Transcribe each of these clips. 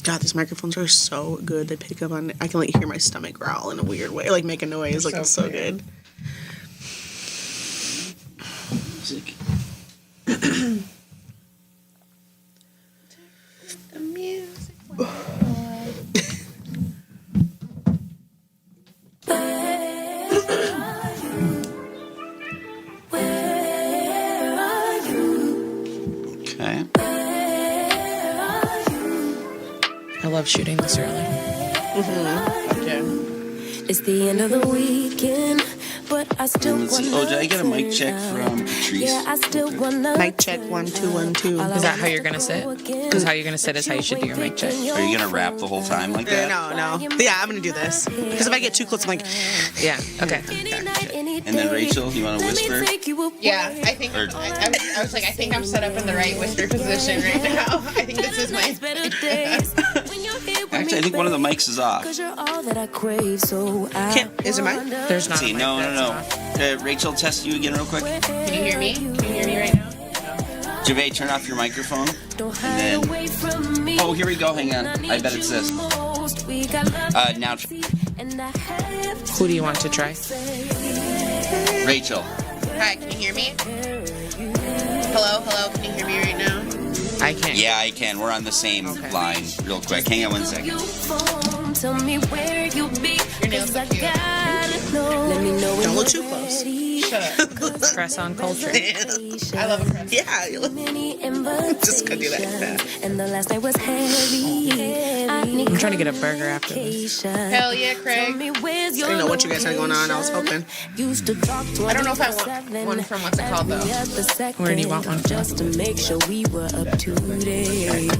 God, these microphones are so good. They pick up on... I can, like, hear my stomach growl in a weird way. Like, make a noise. Like, it's so good. Music. The music. Okay. I love shooting this early. Okay. It's the end of the weekend, but I still Let's see. Oh, did I get a mic check from Patrice? Yeah, I still wanna. Mic check 1 2 1 2. Is that how you're going to sit? Because how you're going to sit is how you should do your mic check. Are you gonna rap the whole time like that? No. Yeah, I'm gonna do this. Because if I get too close, I'm like... Yeah, okay. And then Rachel, you want to whisper? Yeah, I think I was like, I think I'm set up in the right whisper position right now. I think this is my... Actually, I think one of the mics is off. Is it mine? There's not. See, a mic no. that's off. Rachel, test you again real quick. Can you hear me? Can you hear me right now? Gervais, turn off your microphone. And then... Oh, here we go. Hang on. I bet it's this. Now... Who do you want to try? Rachel. Hi, can you hear me? Hello, can you hear me right now? I can't. Yeah, I can. We're on the same line. Real quick. Hang on 1 second. Tell me where you be. Your nails look cute. Let me know. Don't look too close. Shut up. Press on culture. I love a press. Yeah, you look... Just gonna do that. And the last night was heavy. I'm trying to get a burger after this. Hell yeah, Craig. I didn't know what you guys had going on. I was hoping. I don't know if I want one from what's it called though. Where do you want one from? Just to make sure we were up to date.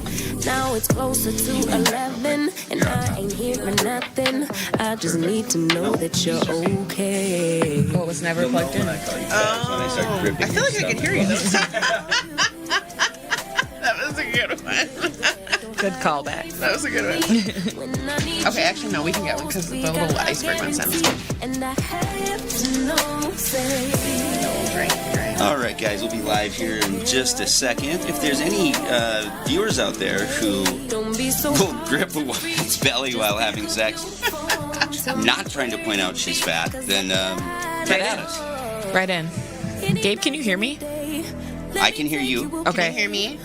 Now it's closer to 11, and I ain't hearing nothing. I just need to know that you're okay. Well, it was never plugged in. I feel like I can hear you. That was a good one. Good callback. That was a good one. Okay, actually no, we can get one because the little iceberg one sounds good. All right, guys, we'll be live here in just a second. If there's any viewers out there who will grip a woman's belly while having sex, I'm not trying to point out she's fat, then get at us. Right in. Gabe, can you hear me? I can hear you. Can Okay. you hear me?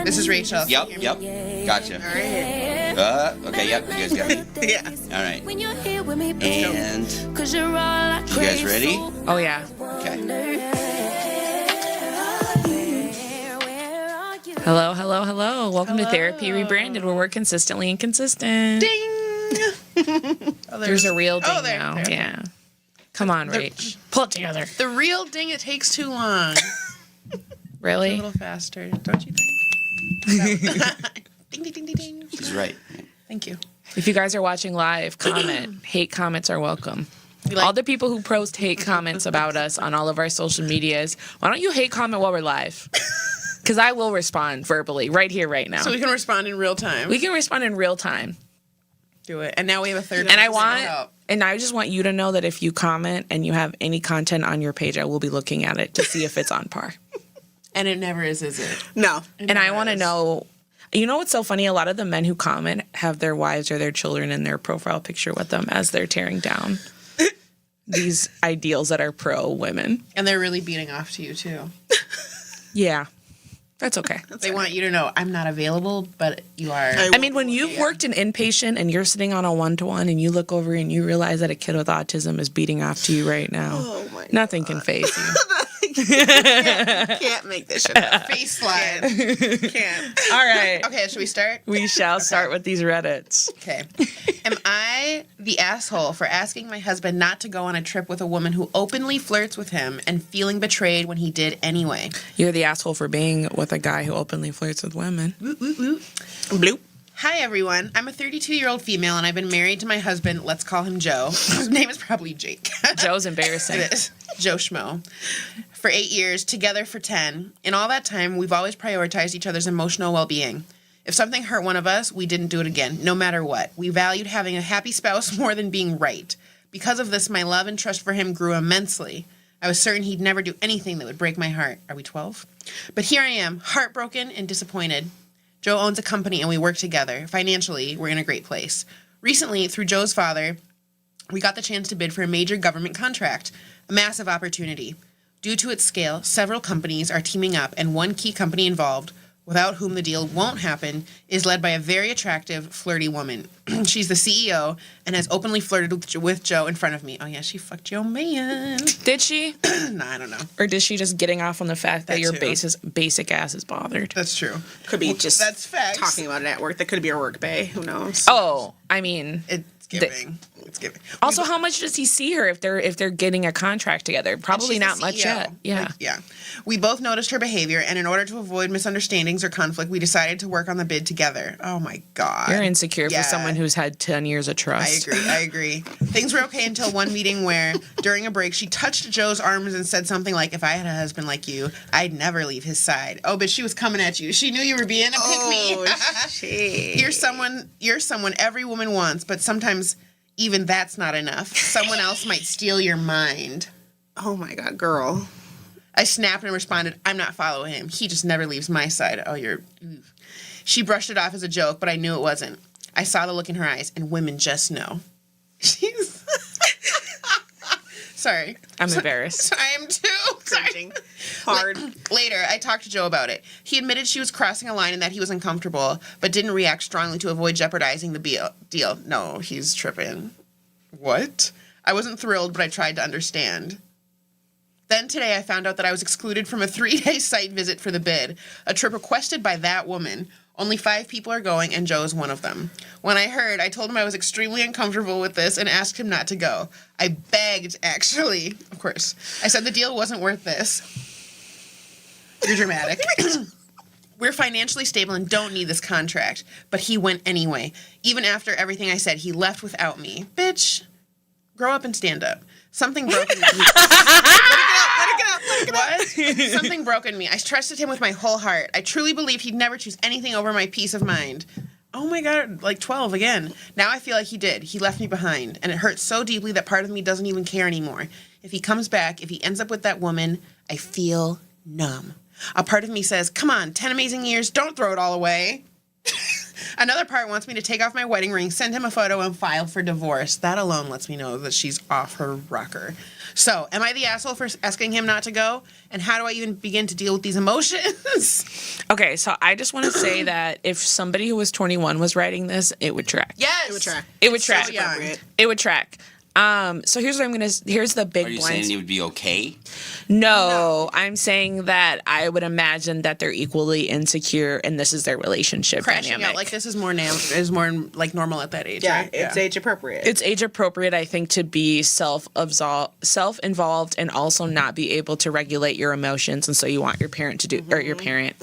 This is Rachel. Yep. Gotcha. All right. Okay, yep, you guys got me. Yeah. All right. And you guys ready? Oh, yeah. Okay. Hello. Welcome to Therapy Rebranded, where we're consistently inconsistent. Ding! There's a real ding there, now. there. Yeah. Come on, Rach. Pull it together. The real ding, it takes too long. A Really? little faster, don't you think? Ding, ding, ding, ding, ding. She's right. Thank you. If you guys are watching live, comment. Hate comments are welcome. We like- All the people who post hate comments about us on all of our social medias, why don't you hate comment while we're live? Because I will respond verbally right here, right now. So we can respond in real time. We can respond in real time. do it. And now we have a third. And I person to want, help. and I just want you to know that if you comment and you have any content on your page, I will be looking at it to see if it's on par. And it never is it? No. It And I never want to is. know, you know what's so funny? A lot of the men who comment have their wives or their children in their profile picture with them as they're tearing down these ideals that are pro women. And they're really beating off to you too. Yeah, that's okay. They want you to know I'm not available, but you are. I mean, when you've worked in inpatient and you're sitting on a one-to-one and you look over and you realize that a kid with autism is beating off to you right now, Oh my nothing can faze you. Can't make this shit up. Face slide. Can't. All right. Okay, should we start? We shall start with these Reddits. Okay. Am I the asshole for asking my husband not to go on a trip with a woman who openly flirts with him and feeling betrayed when he did anyway? You're the asshole for being with a guy who openly flirts with women. Bloop. Hi, everyone. I'm a 32-year-old female, and I've been married to my husband. Let's call him Joe. His name is probably Jake. Joe's embarrassing. It is. Joe Schmo. For 8 years, together for 10. In all that time, we've always prioritized each other's emotional well-being. If something hurt one of us, we didn't do it again, no matter what. We valued having a happy spouse more than being right. Because of this, my love and trust for him grew immensely. I was certain he'd never do anything that would break my heart. Are we 12? But here I am, heartbroken and disappointed. Joe owns a company and we work together. Financially, we're in a great place. Recently, through Joe's father, we got the chance to bid for a major government contract, a massive opportunity. Due to its scale, several companies are teaming up, and one key company involved, without whom the deal won't happen, is led by a very attractive, flirty woman. She's the CEO and has openly flirted with Joe in front of me. Oh, yeah, she fucked Joe man. Did she? Nah, I don't know. Or is she just getting off on the fact that your too. basic ass is bothered? That's true. Could be just that's facts. talking about it at work. That could be a work bay. Who knows? Oh, I mean... It's giving. It's giving. Also, how much does he see her if they're getting a contract together? Probably She's the not much CEO. yet. Yeah. Like, yeah. We both noticed her behavior, and in order to avoid misunderstandings or conflict, we decided to work on the bid together. Oh my God. You're insecure Yeah. for someone who's had 10 years of trust. I agree. Things were okay until one meeting where, during a break, she touched Joe's arms and said something like, "If I had a husband like you, I'd never leave his side." Oh, but she was coming at you. She knew you were being a pick-me. Oh, shit. You're someone every woman wants, but sometimes even that's not enough. Someone else might steal your mind. Oh my God, girl. I snapped and responded, "I'm not following him. He just never leaves my side." Oh, She brushed it off as a joke, but I knew it wasn't. I saw the look in her eyes, and women just know. She's... Sorry. I'm embarrassed. I am too. Cringing. Hard. Later, I talked to Joe about it. He admitted she was crossing a line and that he was uncomfortable, but didn't react strongly to avoid jeopardizing the deal. No, he's tripping. What? I wasn't thrilled, but I tried to understand. Then today I found out that I was excluded from a 3-day site visit for the bid, a trip requested by that woman. Only 5 people are going, and Joe is one of them. When I heard, I told him I was extremely uncomfortable with this and asked him not to go. I begged, actually. Of course. I said the deal wasn't worth this. You're dramatic. We're financially stable and don't need this contract. But he went anyway. Even after everything I said, he left without me. Bitch, grow up and stand up. Something broke in me. Let it get out. Something broke in me. I trusted him with my whole heart. I truly believed he'd never choose anything over my peace of mind. Oh my God, like 12 again. Now I feel like he did. He left me behind. And it hurts so deeply that part of me doesn't even care anymore. If he comes back, if he ends up with that woman, I feel numb. A part of me says, come on, 10 amazing years, don't throw it all away. Another part wants me to take off my wedding ring, send him a photo, and file for divorce. That alone lets me know that she's off her rocker. So, am I the asshole for asking him not to go? And how do I even begin to deal with these emotions? Okay, so I just want to say that if somebody who was 21 was writing this, it would track. Yes! It would track. It would It's track. so young. It would track. So here's what here's the big Are you blind. saying it would be okay? No, I'm saying that I would imagine that they're equally insecure and this is their relationship Crashing dynamic. out like this is more like normal at that age. Yeah, right? it's age appropriate. It's age appropriate, I think, to be self-involved and also not be able to regulate your emotions, and so you want your parent to do or your parent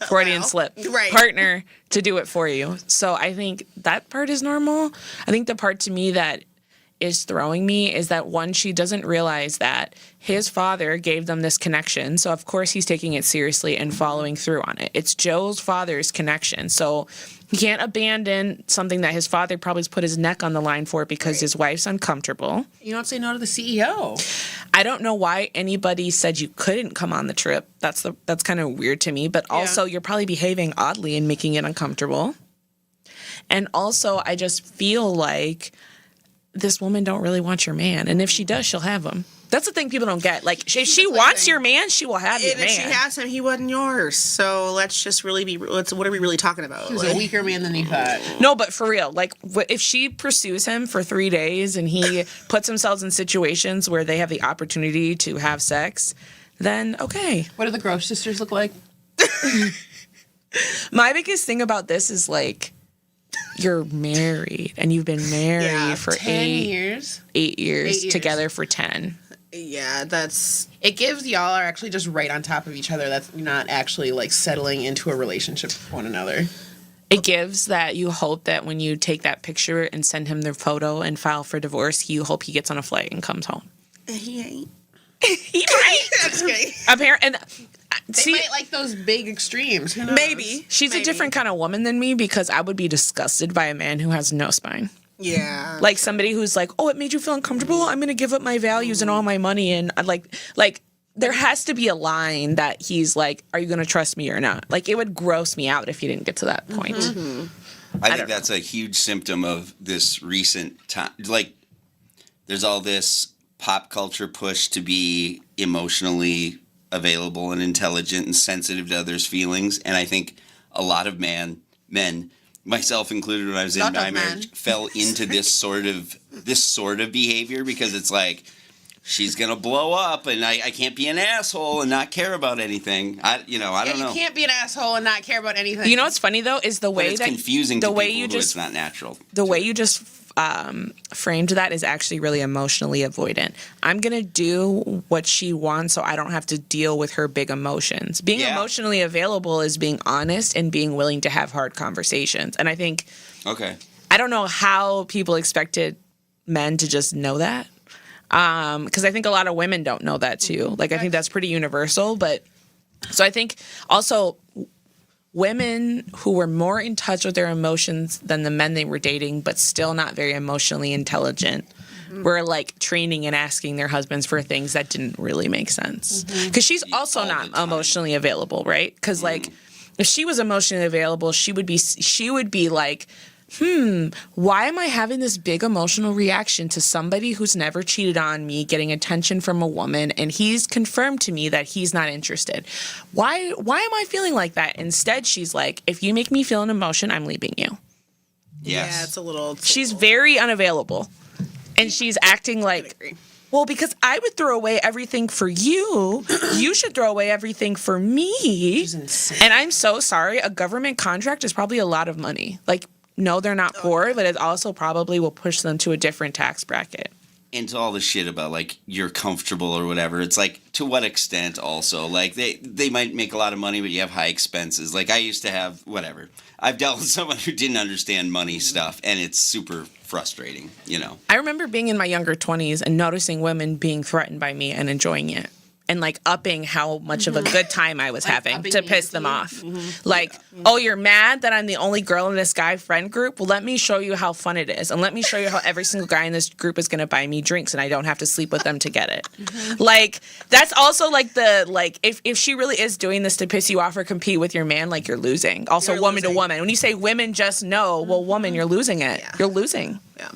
Freudian slip Right. partner to do it for you. So I think that part is normal. I think the part to me that is throwing me is that one, she doesn't realize that his father gave them this connection. So of course he's taking it seriously and following through on it. It's Joe's father's connection. So he can't abandon something that his father probably has put his neck on the line for because his wife's uncomfortable. You don't say no to the CEO. I don't know why anybody said you couldn't come on the trip. That's kind of weird to me. But also you're probably behaving oddly and making it uncomfortable. And also I just feel like this woman don't really want your man. And if she does, she'll have him. That's the thing people don't get. Like, if she wants your man, she will have your And if she man. has him, he wasn't yours. So let's just really what are we really talking about? He was a weaker man than he thought. No, but for real, like, if she pursues him for 3 days and he puts himself in situations where they have the opportunity to have sex, then okay. What do the Gross sisters look like? My biggest thing about this is, like, you're married and you've been married for 10 years. 8 years, 8 years. together for 10. Yeah, that's It gives y'all are actually just right on top of each other. That's not actually like settling into a relationship with one another. It gives that you hope that when you take that picture and send him their photo and file for divorce, you hope he gets on a flight and comes home. he ain't. He might. That's okay. Apparently, and They might like those big extremes. Who knows? Maybe. she's a different kind of woman than me because I would be disgusted by a man who has no spine. Yeah. Like somebody who's like, oh, it made you feel uncomfortable. I'm going to give up my values and all my money. And like there has to be a line that he's like, are you going to trust me or not? Like, it would gross me out if he didn't get to that point. I think that's a huge symptom of this recent time. Like, there's all this pop culture push to be emotionally available and intelligent and sensitive to others' feelings. And I think a lot of men, myself included when I was in my marriage, fell into this sort of behavior because it's like, she's going to blow up and I can't be an asshole and not care about anything. I don't know. You can't be an asshole and not care about anything. You know what's funny though is the way it's that confusing the to way people you who just it's not natural. The way you just framed that is actually really emotionally avoidant. I'm gonna do what she wants so I don't have to deal with her big emotions. Being emotionally available is being honest and being willing to have hard conversations. And I think I don't know how people expected men to just know that. Because I think a lot of women don't know that too. Like, I think that's pretty universal. But so I think also women who were more in touch with their emotions than the men they were dating, but still not very emotionally intelligent, were like training and asking their husbands for things that didn't really make sense. Because she's also not emotionally available, right? Because like, if she was emotionally available, she would be like, why am I having this big emotional reaction to somebody who's never cheated on me, getting attention from a woman, and he's confirmed to me that he's not interested? Why am I feeling like that? Instead, she's like, if you make me feel an emotion, I'm leaving you. Yes. Yeah, it's a little... She's very unavailable. And she's acting like, well, because I would throw away everything for you, you should throw away everything for me. And I'm so sorry, a government contract is probably a lot of money. Like, no, they're not poor, but it also probably will push them to a different tax bracket. Into all the shit about, like, you're comfortable or whatever. It's like, to what extent also? Like, they might make a lot of money, but you have high expenses. Like, I used to have, whatever. I've dealt with someone who didn't understand money stuff, and it's super frustrating, you know? I remember being in my younger 20s and noticing women being threatened by me and enjoying it. And, like, upping how much of a good time I was having to piss them off. Like, oh, you're mad that I'm the only girl in this guy friend group? Well, let me show you how fun it is. And let me show you how every single guy in this group is going to buy me drinks and I don't have to sleep with them to get it. Like, that's also, like, if she really is doing this to piss you off or compete with your man, like, you're losing. Also, you're woman to woman. When you say women just know, well, woman, you're losing it. Yeah. You're losing. Yeah.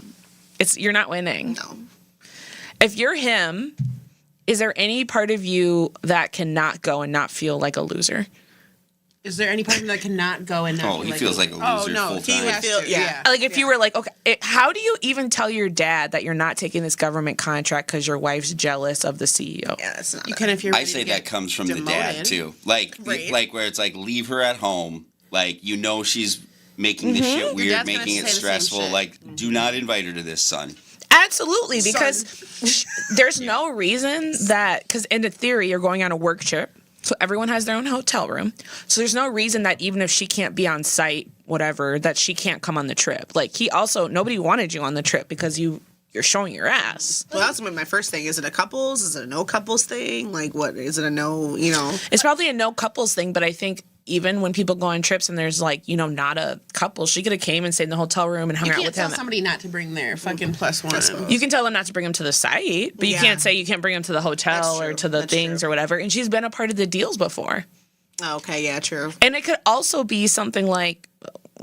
You're not winning. No. If you're him... Is there any part of you that cannot go and not feel like a loser? Is there any part of him that cannot go and not feel he feels like a loser full time. He would feel, Like, if you were like, okay, how do you even tell your dad that you're not taking this government contract because your wife's jealous of the CEO? Yeah, that's not... You can if you're... I say that comes from the dad, too. Like, like where it's like, leave her at home. Like, you know she's making this shit weird, making it stressful. Like, do not invite her to this, son. Absolutely, because there's no reason that, because in the theory, you're going on a work trip, so everyone has their own hotel room. So there's no reason that even if she can't be on site, whatever, that she can't come on the trip. Like, nobody wanted you on the trip because you're showing your ass. Well, that's my first thing. Is it a couples? Is it a no couples thing? Like, what? Is it a no, It's probably a no couples thing, but I think even when people go on trips and there's, like, not a couple, she could have came and stayed in the hotel room and hung out with him. You can't tell somebody not to bring their fucking plus one. You can tell them not to bring them to the site, but you can't say you can't bring them to the hotel or to the things or whatever. And she's been a part of the deals before. Okay, yeah, true. And it could also be something like,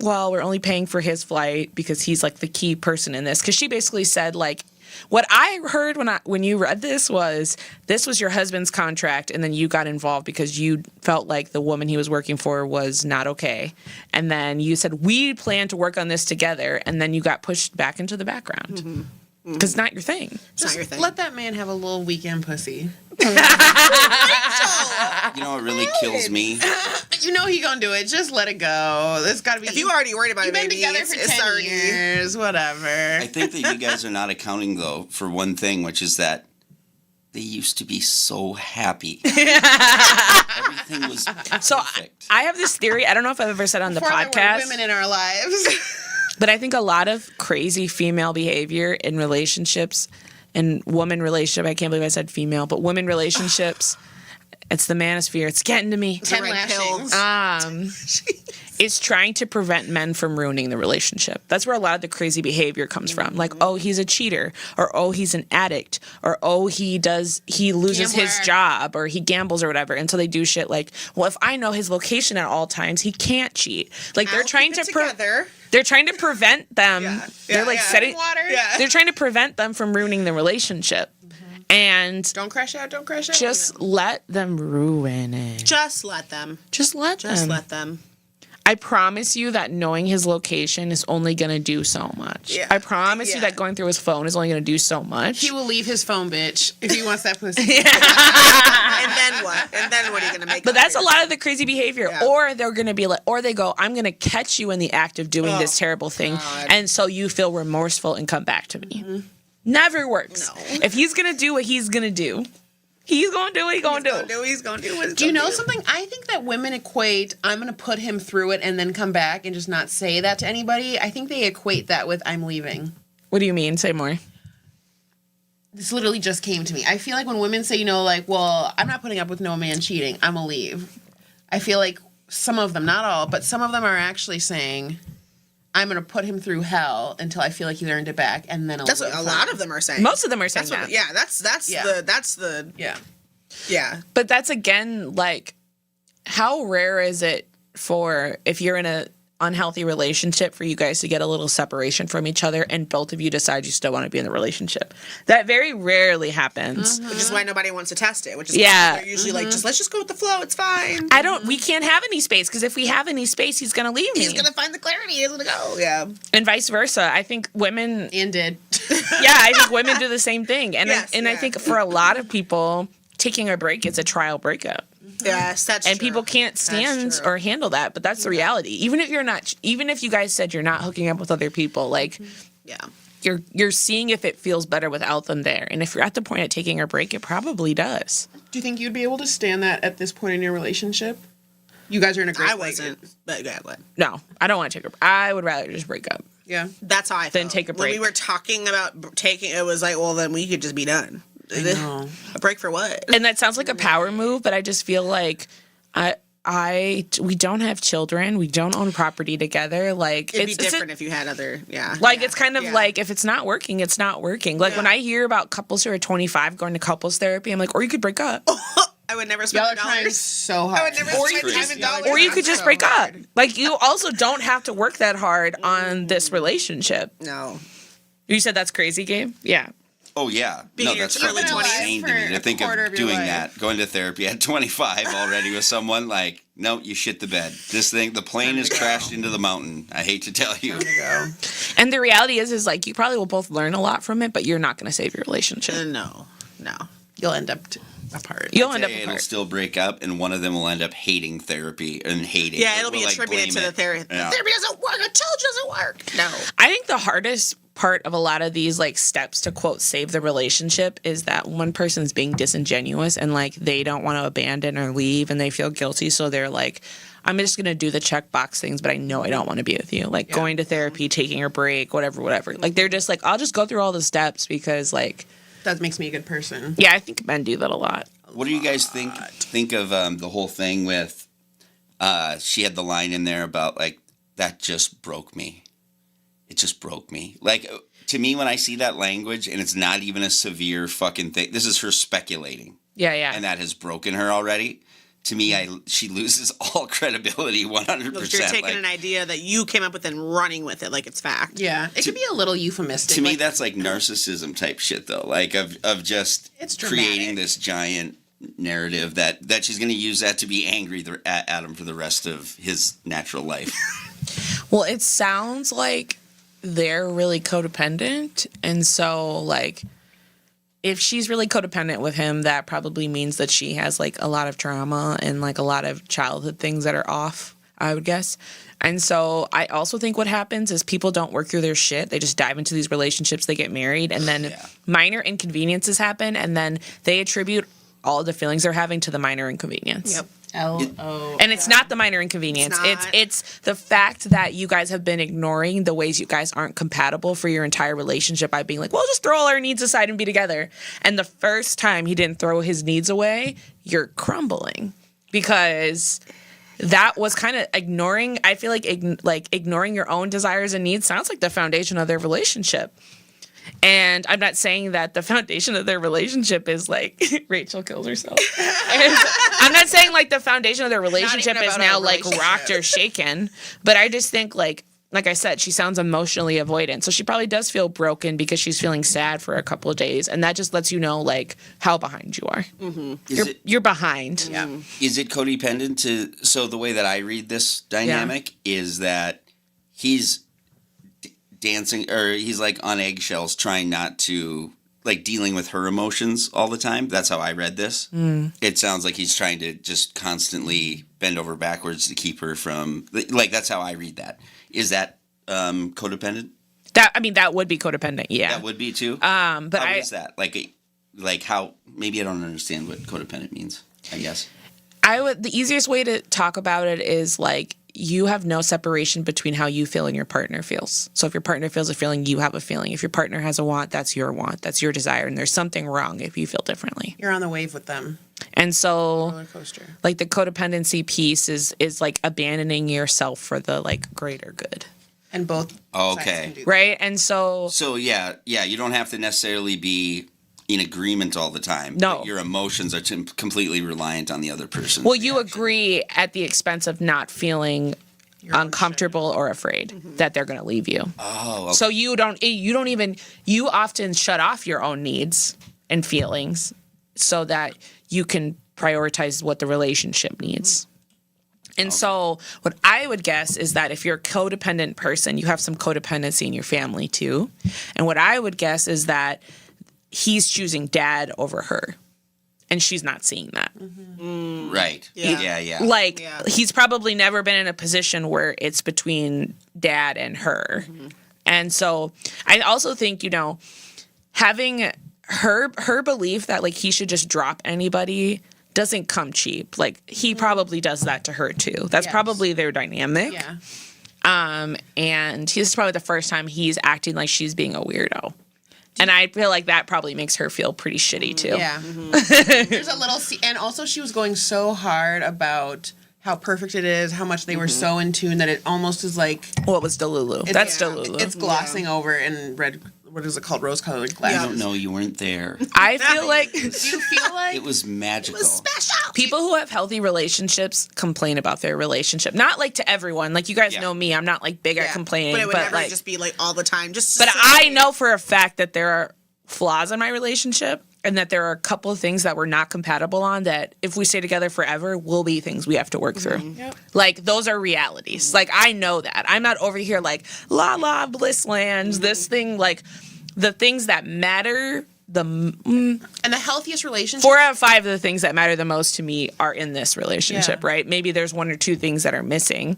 well, we're only paying for his flight because he's, like, the key person in this. Because she basically said, like, what I heard when you read this was your husband's contract, and then you got involved because you felt like the woman he was working for was not okay. And then you said, we plan to work on this together, and then you got pushed back into the background. Because it's not your thing. It's not your thing. Let that man have a little weekend pussy. You know what really kills me? You know he gonna do it. Just let it go. There's gotta be. If you already worried about it, been baby, together for 10 years, whatever. I think that you guys are not accounting, though, for one thing, which is that they used to be so happy. Everything was perfect. So I have this theory. I don't know if I've ever said on the podcast. There were women in our lives. But I think a lot of crazy female behavior in relationships and woman relationship, I can't believe I said female, but women relationships It's the manosphere. It's getting to me. 10 red lashings. It's trying to prevent men from ruining the relationship. That's where a lot of the crazy behavior comes from. Like, oh, he's a cheater, or oh, he's an addict, or oh, he loses his Gambler. job, or he gambles or whatever. And so they do shit like, well, if I know his location at all times, he can't cheat. Like they're trying to they're trying to prevent them. They're like setting water. They're trying to prevent them from ruining the relationship. And Don't crash out. Don't crash out. just let them ruin it. Just let them. Just let them. I promise you that knowing his location is only going to do so much. Yeah. I promise you Yeah. that going through his phone is only going to do so much. He will leave his phone, bitch, if he wants that pussy. And then what? And then what are you gonna make? But of that's a it? lot of the crazy behavior. Yeah. Or they're going to be like, or they go, I'm going to catch you in the act of doing this terrible thing. God. And so you feel remorseful and come back to me. Never works. No. If he's going to do what he's going to do, he's going to do what he's going to do. He's gonna do what he's Do you gonna know something? I think that women equate, I'm going to put him through it and then come back and just not say that to anybody. I think they equate that with I'm leaving. What do you mean? Say more. This literally just came to me. I feel like when women say, like, well, I'm not putting up with no man cheating, I'm going to leave. I feel like some of them, not all, but some of them are actually saying, I'm going to put him through hell until I feel like he earned it back, and then I'll That's live what a fine. lot of them are saying. Most of them are saying That's what, that. yeah, that's Yeah. the Yeah. But that's again, like, how rare is it for, if you're in a unhealthy relationship, for you guys to get a little separation from each other and both of you decide you still want to be in the relationship? That very rarely haapens. which is why nobody wants to test it. Which is Yeah. why they're usually like, let's just go with the flow. It's fine. We can't have any space, because if we have any space, he's going to leave me. He's gonna find the clarity. He's gonna go. Yeah. And vice versa. I think women, And did. I think women do the same thing. And Yes, I yeah. think for a lot of people, taking a break is a trial breakup. Yes, that's And true. people can't stand true. or handle that, but that's the reality. Even if you guys said you're not hooking up with other people, like, Yeah. you're seeing if it feels better without them there. And if you're at the point of taking a break, it probably does. Do you think you'd be able to stand that at this point in your relationship? You guys are in a great I place. wasn't, but yeah, what? No, I don't want to take a break. I would rather just break up. Yeah. That's how I felt. Then take a When we break. were talking about taking, it was like, well, then we could just be done. know. A break for what? And that sounds like a power move, but I just feel like we don't have children. We don't own property together. Like, It'd be different if you had other, Like, it's kind of yeah. like, if it's not working, it's not working. Like, when I hear about couples who are 25 going to couples therapy, I'm like, or you could break up. I would never spend Y'all are trying dollars. so hard. I would never spend time and dollars. Or you could just so break up. hard. Like, you also don't have to work that hard on this relationship. No. You said that's crazy, Gabe? Yeah. Oh yeah, Being no, in your that's early fucking 20s insane to me for to a think quarter of of your doing life. that, going to therapy at 25 already with someone. Like, no, you shit the bed. This thing, the plane has crashed into the mountain. I hate to tell you. And the reality is like, you probably will both learn a lot from it, but you're not going to save your relationship. No. You'll end up apart. You'll end up It'll apart. still break up, and one of them will end up hating therapy and hating. Yeah, it'll be will, like, attributed blame to the it. therapy. Yeah. Therapy doesn't work. I told you it doesn't work. No. I think the hardest part of a lot of these like steps to quote save the relationship is that one person's being disingenuous and like they don't want to abandon or leave and they feel guilty, so they're like, I'm just gonna do the checkbox things, but I know I don't want to be with you. Like going to therapy, taking a break, whatever. Like they're just like, I'll just go through all the steps because like, That makes me a good person. yeah, I think men do that a lot. What do you guys think of the whole thing with? She had the line in there about like, that just broke me. It just broke me. Like, to me, when I see that language and it's not even a severe fucking thing, this is her speculating. Yeah, yeah. And that has broken her already. To me, she loses all credibility 100%. Look, you're taking Like, an idea that you came up with and running with it like it's fact. Yeah. It could be a little euphemistic. to me, like, that's like narcissism type shit, though. Like, of just It's dramatic. creating this giant narrative that she's going to use that to be angry at Adam for the rest of his natural life. Well, it sounds like they're really codependent. And so, like, if she's really codependent with him, that probably means that she has, like, a lot of trauma and, like, a lot of childhood things that are off, I would guess. And so I also think what happens is people don't work through their shit. They just dive into these relationships, they get married, and then minor inconveniences happen, and then they attribute all the feelings they're having to the minor inconvenience. Yep. L-O. And it's not the minor inconvenience. It's not. It's the fact that you guys have been ignoring the ways you guys aren't compatible for your entire relationship by being like, well, just throw all our needs aside and be together. And the first time he didn't throw his needs away, you're crumbling because that was kind of ignoring. I feel like ignoring your own desires and needs sounds like the foundation of their relationship. And I'm not saying that the foundation of their relationship is like Rachel kills herself. And I'm not saying like the foundation of their relationship is about now our like rocked or shaken. But I just think like I said, she sounds emotionally avoidant. So she probably does feel broken because she's feeling sad for a couple of days. And that just lets you know like how behind you are. Mm-hmm. You're behind. Yeah. Is it codependent so the way that I read this dynamic is that he's dancing, or he's like on eggshells trying not to, like dealing with her emotions all the time. That's how I read this. It sounds like he's trying to just constantly bend over backwards to keep her from, like, that's how I read that. Is that codependent? That would be codependent, yeah. That would be too? But how is that? Like how, maybe I don't understand what codependent means, I guess. The easiest way to talk about it is like, you have no separation between how you feel and your partner feels. So if your partner feels a feeling, you have a feeling. If your partner has a want, that's your desire. And there's something wrong if you feel differently. You're on the wave with them. And so Roller coaster. like the codependency piece is like abandoning yourself for the like greater good. And both sides can do that. Right? And so Yeah, you don't have to necessarily be in agreement all the time. No. But your emotions are completely reliant on the other person. well, you agree at the expense of not feeling uncomfortable or afraid that they're going to leave you. Oh, okay. So you often shut off your own needs and feelings so that you can prioritize what the relationship needs. And so what I would guess is that if you're a codependent person, you have some codependency in your family too. And what I would guess is that he's choosing dad over her. And she's not seeing that. Right. Yeah. Like, he's probably never been in a position where it's between dad and her. And so I also think, having her belief that, like, he should just drop anybody doesn't come cheap. Like, he probably does that to her, too. That's probably their dynamic. Yeah. And this is probably the first time he's acting like she's being a weirdo. And I feel like that probably makes her feel pretty shitty, too. Yeah. There's a little... And also she was going so hard about how perfect it is, how much they were so in tune that it almost is like... Well, it was Delulu. That's Delulu. It's glossing over in red... What is it called? Rose-colored glasses. I don't know. You weren't there. I feel like... Do you feel like... It was magical. It was special. People who have healthy relationships complain about their relationship. Not like to everyone. Like, you guys know me. I'm not like big at complaining. But it would never like, just be like all the time. But I know for a fact that there are flaws in my relationship and that there are a couple of things that we're not compatible on that if we stay together forever will be things we have to work through. Yep. Like, those are realities. Like, I know that. I'm not over here like, la la, bliss lands, this thing, like, the things that matter, And the healthiest relationship... 4 out of 5 of the things that matter the most to me are in this relationship, right? Maybe there's 1 or 2 things that are missing.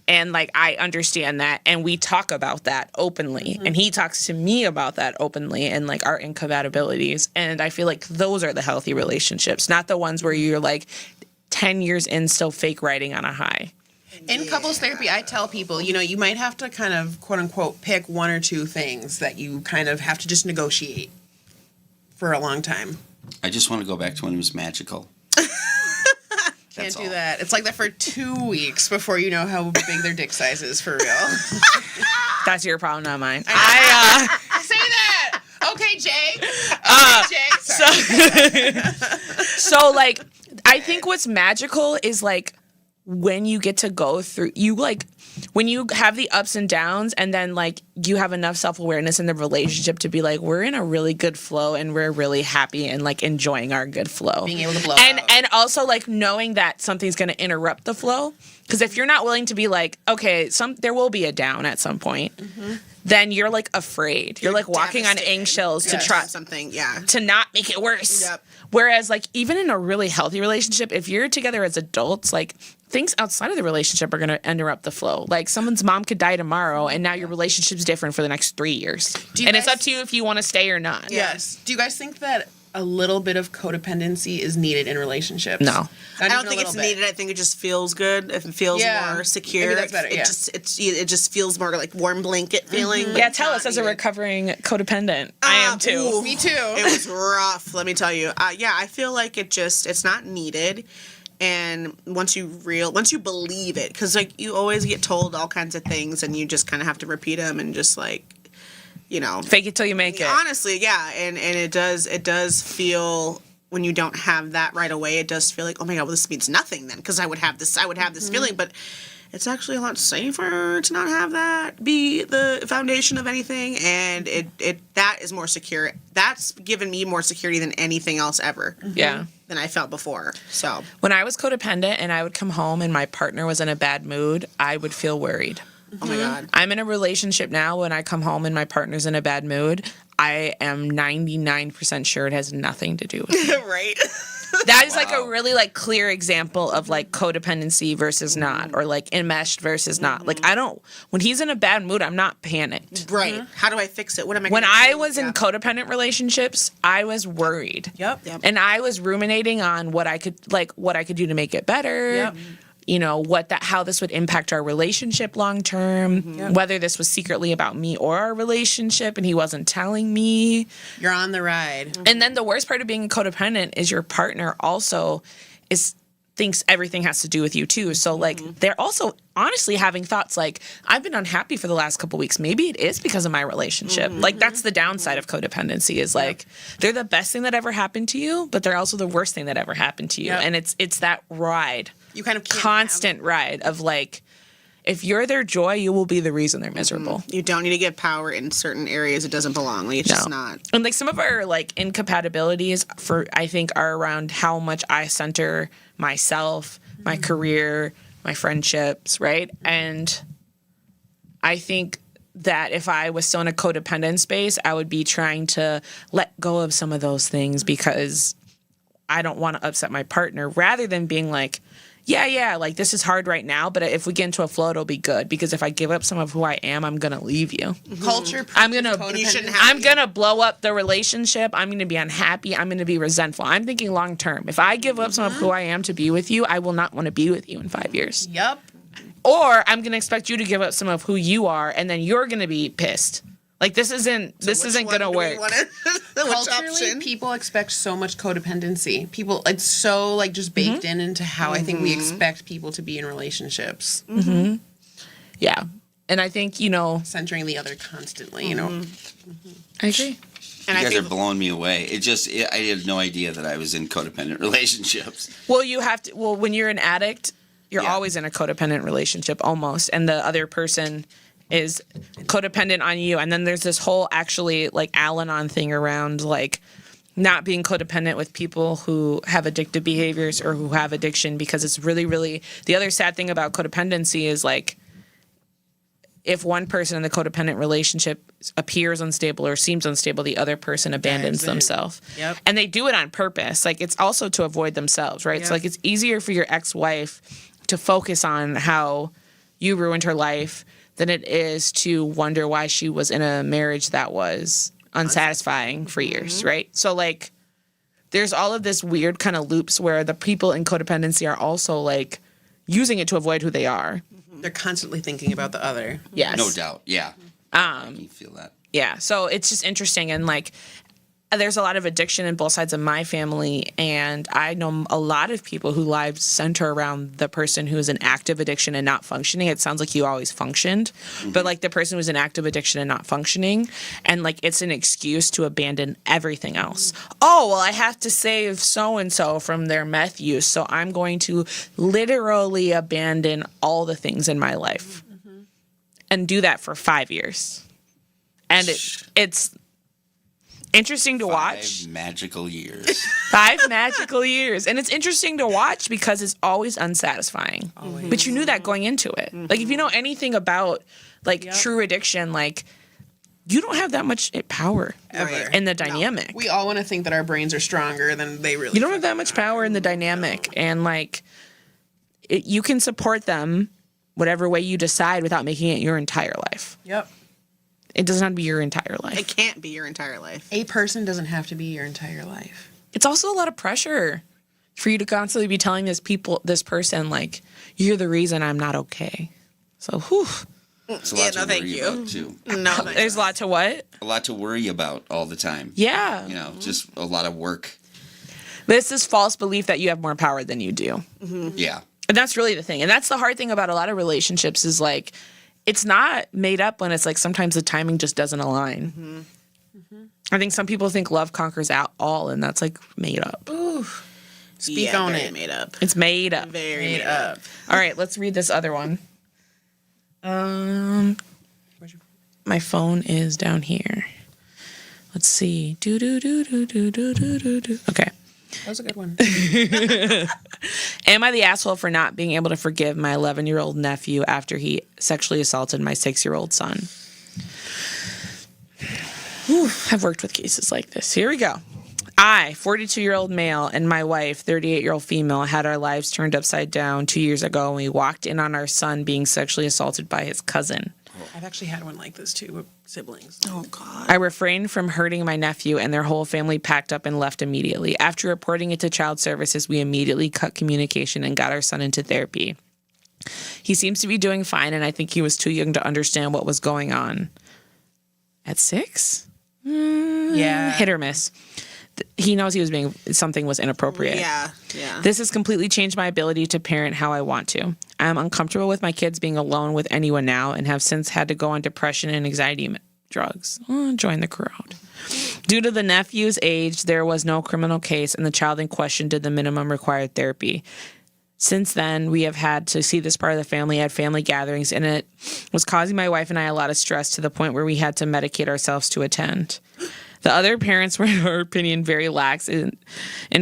And, like, I understand that, and we talk about that openly. And he talks to me about that openly and, like, our incompatibilities. And I feel like those are the healthy relationships, not the ones where you're, like, 10 years in still fake riding on a high. In couples therapy, I tell people, you might have to kind of, quote unquote, pick 1 or 2 things that you kind of have to just negotiate for a long time. I just want to go back to when it was magical. Can't do that. It's like that for 2 weeks before you know how big their dick size is for real. That's your problem, not mine. I say that. Okay, Jay. Okay, Jay. Sorry. So, like, I think what's magical is, like, when you get to go through, when you have the ups and downs and then, like, you have enough self-awareness in the relationship to be like, we're in a really good flow and we're really happy and, like, enjoying our good flow. Being able to blow and out. And also, like, knowing that something's going to interrupt the flow. Because if you're not willing to be like, okay, there will be a down at some point, then you're, like, afraid. You're like, walking on eggshells to try something, to not make it worse. Yep. Whereas, like, even in a really healthy relationship, if you're together as adults, like, things outside of the relationship are going to interrupt the flow. Like, someone's mom could die tomorrow, and now your relationship's different for the next 3 years. And it's up to you if you want to stay or not. Yes. Do you guys think that a little bit of codependency is needed in relationships. No. I don't think it's needed. I think it just feels good. If it feels more secure, maybe that's better. It just feels more like warm blanket feeling. Yeah, tell us as a recovering codependent. I am too. Ooh, Me too. It was rough. Let me tell you. I feel like it's not needed. And once you believe it, because like you always get told all kinds of things, and you just kind of have to repeat them and just like, fake it till you make it. Honestly, yeah, and it does feel, when you don't have that right away, it does feel like, oh my god, well this means nothing then, because I would have this feeling, but it's actually a lot safer to not have that be the foundation of anything, and that is more secure. That's given me more security than anything else ever. Yeah. Than I felt before. So when I was codependent and I would come home and my partner was in a bad mood, I would feel worried. Oh my god. I'm in a relationship now. When I come home and my partner's in a bad mood, I am 99% sure it has nothing to do with it. Right. That is like a really like clear example of like codependency versus not, or like enmeshed versus not. Like when he's in a bad mood, I'm not panicked. Right. How do I fix it? What am I When gonna I do? was in codependent relationships, I was worried. Yep. And I was ruminating on what I could do to make it better. Yep. How this would impact our relationship long term, whether this was secretly about me or our relationship, and he wasn't telling me. You're on the ride. And then the worst part of being codependent is your partner also thinks everything has to do with you too. So like they're also honestly having thoughts like, I've been unhappy for the last couple weeks. Maybe it is because of my relationship. Like that's the downside of codependency is like they're the best thing that ever happened to you, but they're also the worst thing that ever happened to you. Yep. And it's that ride. You kind of can't constant ride of like, if you're their joy, you will be the reason they're miserable. You don't need to give power in certain areas it doesn't belong. Like, it's just not. And like some of our like incompatibilities I think are around how much I center myself, my career, my friendships, right? And I think that if I was still in a codependent space, I would be trying to let go of some of those things because I don't want to upset my partner, rather than being like, yeah, like this is hard right now, but if we get into a flow, it'll be good. Because if I give up some of who I am, I'm gonna leave you. Culture. I'm gonna blow up the relationship. I'm gonna be unhappy. I'm gonna be resentful. I'm thinking long term. If I give up some of who I am to be with you, I will not want to be with you in 5 years. Yep. Or I'm gonna expect you to give up some of who you are, and then you're gonna be pissed. Like this isn't gonna work. Culturally, people expect so much codependency. It's so like just baked into how I think we expect people to be in relationships. Mm-hmm. Yeah, and I think centering the other constantly. I agree. And you guys are blowing me away. I had no idea that I was in codependent relationships. Well, you have to. Well, when you're an addict, you're always in a codependent relationship almost, and the other person is codependent on you. And then there's this whole actually like Al-Anon thing around like not being codependent with people who have addictive behaviors or who have addiction, because it's really, really, the other sad thing about codependency is like if one person in the codependent relationship appears unstable or seems unstable, the other person abandons themselves. Yep. And they do it on purpose. Like it's also to avoid themselves, right? Yep. So like it's easier for your ex-wife to focus on how you ruined her life than it is to wonder why she was in a marriage that was unsatisfying for years, right? So, like, there's all of this weird kind of loops where the people in codependency are also, like, using it to avoid who they are. They're constantly thinking about the other. Yes. No doubt, yeah. I can feel that. Yeah, so it's just interesting, and, like, there's a lot of addiction in both sides of my family, and I know a lot of people whose lives center around the person who's in active addiction and not functioning. It sounds like you always functioned, but like the person who's in active addiction and not functioning, and like it's an excuse to abandon everything else. Oh, well, I have to save so-and-so from their meth use, so I'm going to literally abandon all the things in my life and do that for 5 years. And it's interesting to watch. 5 magical years. 5 magical years. And it's interesting to watch because it's always unsatisfying. Always. But you knew that going into it. Like, if you know anything about, like, true addiction, like, you don't have that much power Ever. in the dynamic. We all want to think that our brains are stronger than they really are. You don't have that much power in the dynamic. And, like, you can support them whatever way you decide without making it your entire life. Yep. It doesn't have to be your entire life. It can't be your entire life. A person doesn't have to be your entire life. It's also a lot of pressure for you to constantly be telling this person, like, you're the reason I'm not okay. So, whew. It's a lot to thank worry you. about, too. No, thank There's a lot to what? A lot to worry about all the time. Yeah. You know, just a lot of work. This is false belief that you have more power than you do. Yeah. And that's really the thing. And that's the hard thing about a lot of relationships is, like, it's not made up when it's, like, sometimes the timing just doesn't align. I think some people think love conquers out all, and that's, like, made up. Ooh. Speak on very it. Made up. It's made up. Very Made up. All right, let's read this other one. My phone is down here. Let's see. Okay. That was a good one. Am I the asshole for not being able to forgive my 11-year-old nephew after he sexually assaulted my 6-year-old son? Whew, I've worked with cases like this. Here we go. I, 42-year-old male, and my wife, 38-year-old female, had our lives turned upside down 2 years ago when we walked in on our son being sexually assaulted by his cousin. I've actually had one like this too with siblings. Oh, God. I refrained from hurting my nephew, and their whole family packed up and left immediately. After reporting it to child services, we immediately cut communication and got our son into therapy. He seems to be doing fine, and I think he was too young to understand what was going on. At 6? Yeah. Hit or miss. He knows something was inappropriate. Yeah. This has completely changed my ability to parent how I want to. I'm uncomfortable with my kids being alone with anyone now and have since had to go on depression and anxiety drugs. Join the crowd. Due to the nephew's age, there was no criminal case and the child in question did the minimum required therapy. Since then, we have had to see this part of the family at family gatherings, and it was causing my wife and I a lot of stress to the point where we had to medicate ourselves to attend. The other parents were, in our opinion, very lax in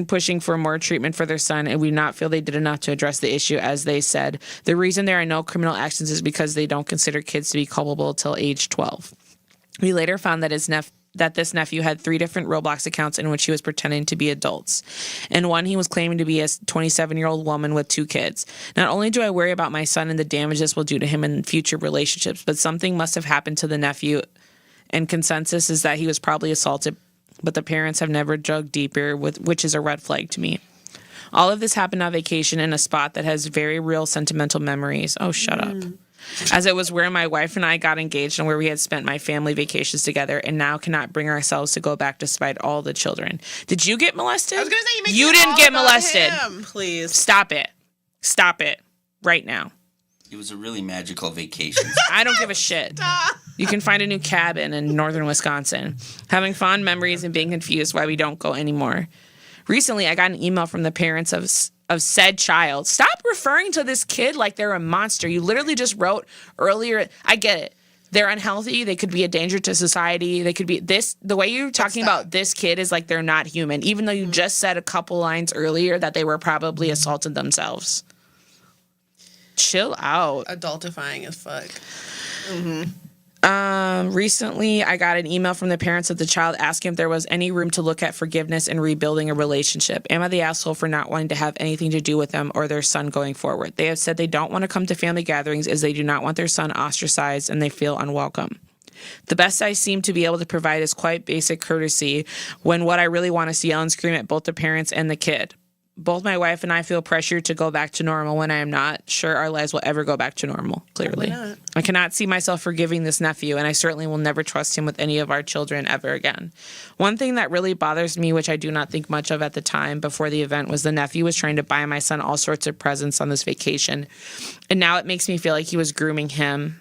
pushing for more treatment for their son, and we do not feel they did enough to address the issue. As they said, the reason there are no criminal actions is because they don't consider kids to be culpable till age 12. We later found that this nephew had 3 different Roblox accounts in which he was pretending to be adults. In one, he was claiming to be a 27-year-old woman with 2 kids. Not only do I worry about my son and the damage this will do to him in future relationships, but something must have happened to the nephew, and consensus is that he was probably assaulted, but the parents have never dug deeper, which is a red flag to me. All of this happened on vacation in a spot that has very real sentimental memories. Oh, shut up. As it was where my wife and I got engaged and where we had spent my family vacations together and now cannot bring ourselves to go back despite all the children. Did you get molested? I was going to say, you didn't get molested. Please. Stop it. Stop it. Right now. It was a really magical vacation. I don't give a shit. You can find a new cabin in northern Wisconsin. Having fond memories and being confused why we don't go anymore. Recently, I got an email from the parents of said child. Stop referring to this kid like they're a monster. You literally just wrote earlier. I get it. They're unhealthy. They could be a danger to society. They could be this. The way you're talking about this kid is like they're not human, even though you just said a couple lines earlier that they were probably assaulted themselves. Chill out. Adultifying as fuck. Recently, I got an email from the parents of the child asking if there was any room to look at forgiveness and rebuilding a relationship. Am I the asshole for not wanting to have anything to do with them or their son going forward? They have said they don't want to come to family gatherings as they do not want their son ostracized and they feel unwelcome. The best I seem to be able to provide is quite basic courtesy when what I really want is to yell and scream at both the parents and the kid. Both my wife and I feel pressured to go back to normal when I am not sure our lives will ever go back to normal, clearly. not? I cannot see myself forgiving this nephew, and I certainly will never trust him with any of our children ever again. One thing that really bothers me, which I do not think much of at the time before the event, was the nephew was trying to buy my son all sorts of presents on this vacation, and now it makes me feel like he was grooming him.